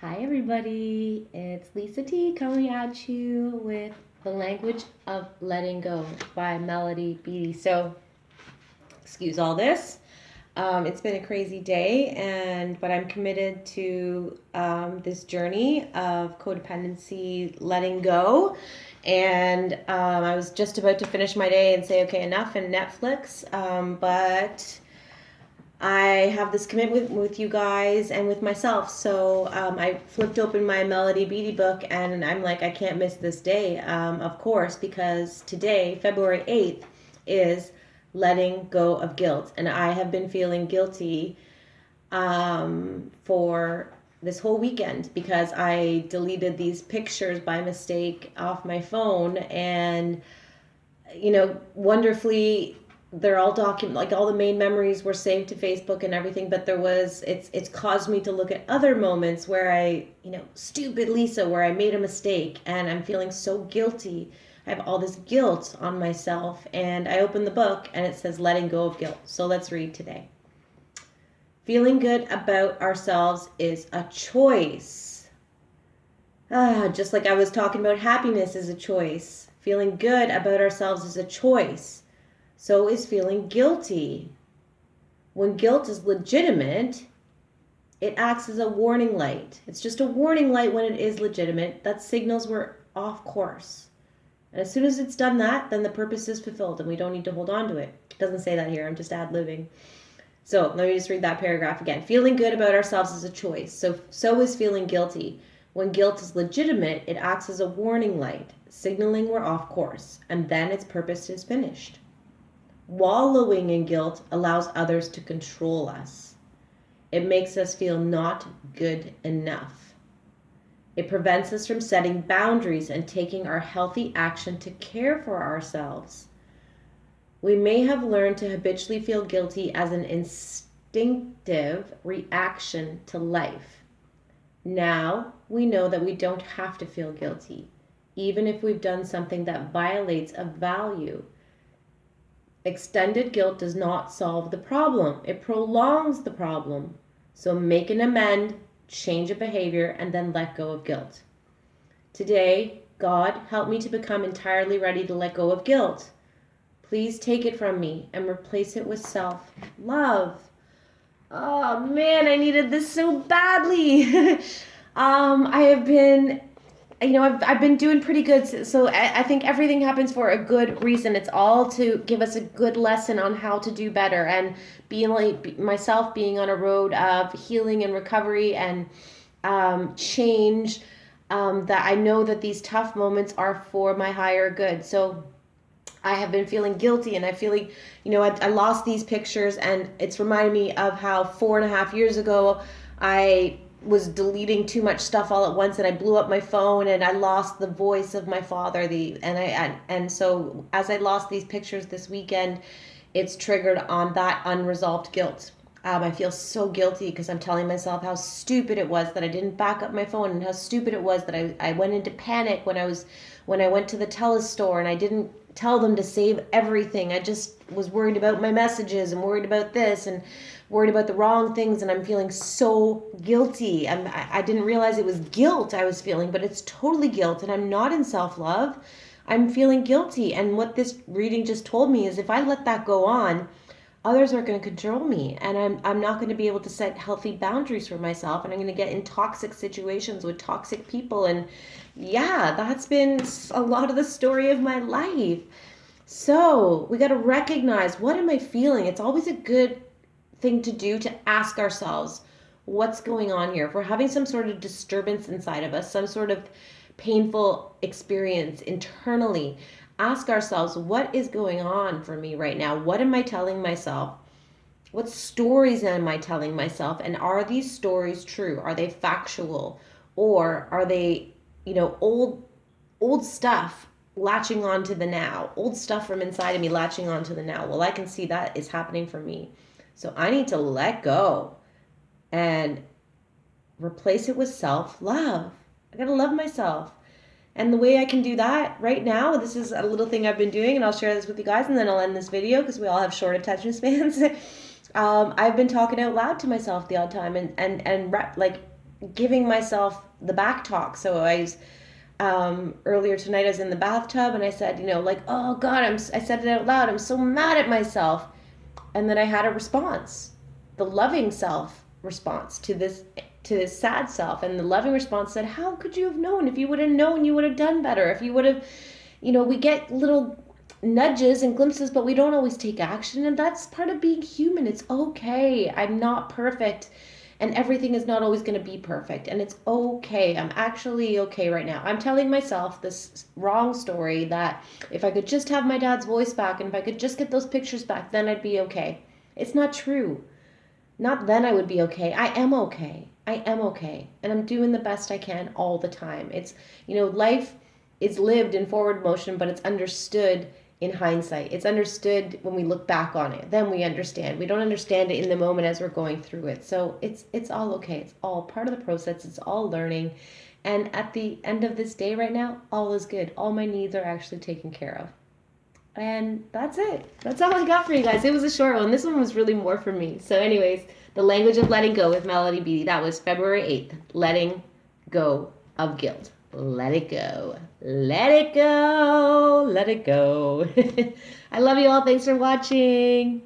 Hi everybody, it's LisaT coming at you with The Language of Letting Go by Beattie. So, excuse all this. It's been a crazy day, but I'm committed to this journey of codependency letting go. And I was just about to finish my day and say, okay, enough and Netflix, but I have this commitment with you guys and with myself. So I flipped open my Beattie book and I'm like, I can't miss this day, of course, because today, February 8th, is letting go of guilt. And I have been feeling guilty for this whole weekend because I deleted these pictures by mistake off my phone. And, wonderfully, they're all like all the main memories were saved to Facebook and everything, but it's caused me to look at other moments where I, stupid Lisa, where I made a mistake and I'm feeling so guilty. I have all this guilt on myself, and I open the book and it says letting go of guilt. So let's read today. Feeling good about ourselves is a choice. Just like I was talking about, happiness is a choice. Feeling good about ourselves is a choice. So is feeling guilty. When guilt is legitimate, it acts as a warning light. It's just a warning light when it is legitimate. That signals we're off course. And as soon as it's done that, then the purpose is fulfilled and we don't need to hold on to it. It doesn't say that here. I'm just ad-libbing. So let me just read that paragraph again. Feeling good about ourselves is a choice. So is feeling guilty. When guilt is legitimate, it acts as a warning light, signaling we're off course, and then its purpose is finished. Wallowing in guilt allows others to control us. It makes us feel not good enough. It prevents us from setting boundaries and taking our healthy action to care for ourselves. We may have learned to habitually feel guilty as an instinctive reaction to life. Now we know that we don't have to feel guilty, even if we've done something that violates a value. Extended guilt does not solve the problem. It prolongs the problem. So make an amend, change a behavior, and then let go of guilt. Today, God, help me to become entirely ready to let go of guilt. Please take it from me and replace it with self-love. Oh man, I needed this so badly. I have been I've been doing pretty good. So I think everything happens for a good reason. It's all to give us a good lesson on how to do better. And being like myself, being on a road of healing and recovery and change, that I know that these tough moments are for my higher good. So I have been feeling guilty, and I feel like, I lost these pictures, and it's reminded me of how 4.5 years ago I was deleting too much stuff all at once, and I blew up my phone, and I lost the voice of my father. And so as I lost these pictures this weekend, it's triggered on that unresolved guilt. I feel so guilty because I'm telling myself how stupid it was that I didn't back up my phone, and how stupid it was that I went into panic when I went to the telestore and I didn't tell them to save everything. I just was worried about my messages and worried about this and worried about the wrong things, and I'm feeling so guilty. I didn't realize it was guilt I was feeling, but it's totally guilt, and I'm not in self-love. I'm feeling guilty, and what this reading just told me is if I let that go on, others are going to control me, and I'm not going to be able to set healthy boundaries for myself, and I'm going to get in toxic situations with toxic people. And yeah, that's been a lot of the story of my life. So we got to recognize, what am I feeling? It's always a good thing to do to ask ourselves, what's going on here? If we're having some sort of disturbance inside of us, some sort of painful experience internally, ask ourselves, what is going on for me right now? What am I telling myself? What stories am I telling myself? And are these stories true? Are they factual? Or are they, old stuff latching on to the now? Old stuff from inside of me latching on to the now. Well, I can see that is happening for me. So I need to let go and replace it with self-love. I gotta love myself. And the way I can do that right now, this is a little thing I've been doing, and I'll share this with you guys, and then I'll end this video because we all have short attention spans. I've been talking out loud to myself the odd time, and giving myself the back talk. So I was earlier tonight I was in the bathtub and I said, like, oh God, I said it out loud. I'm so mad at myself. And then I had a response, the loving self response to this sad self. And the loving response said, how could you have known? If you would have known, you would have done better. If you would have, we get little nudges and glimpses, but we don't always take action. And that's part of being human. It's okay. I'm not perfect. And everything is not always going to be perfect. And it's okay. I'm actually okay right now. I'm telling myself this wrong story that if I could just have my dad's voice back and if I could just get those pictures back, then I'd be okay. It's not true. Not then I would be okay. I am okay. I am okay. And I'm doing the best I can all the time. It's, life is lived in forward motion, but it's understood in hindsight. It's understood when we look back on it. Then we understand. We don't understand it in the moment as we're going through it. So it's all okay. It's all part of the process. It's all learning. And at the end of this day right now, all is good. All my needs are actually taken care of. And that's it. That's all I got for you guys. It was a short one. This one was really more for me. So anyways, the language of letting go with Melody Beattie. That was February 8th. Letting go of guilt. Let it go. Let it go. Let it go. I love you all. Thanks for watching.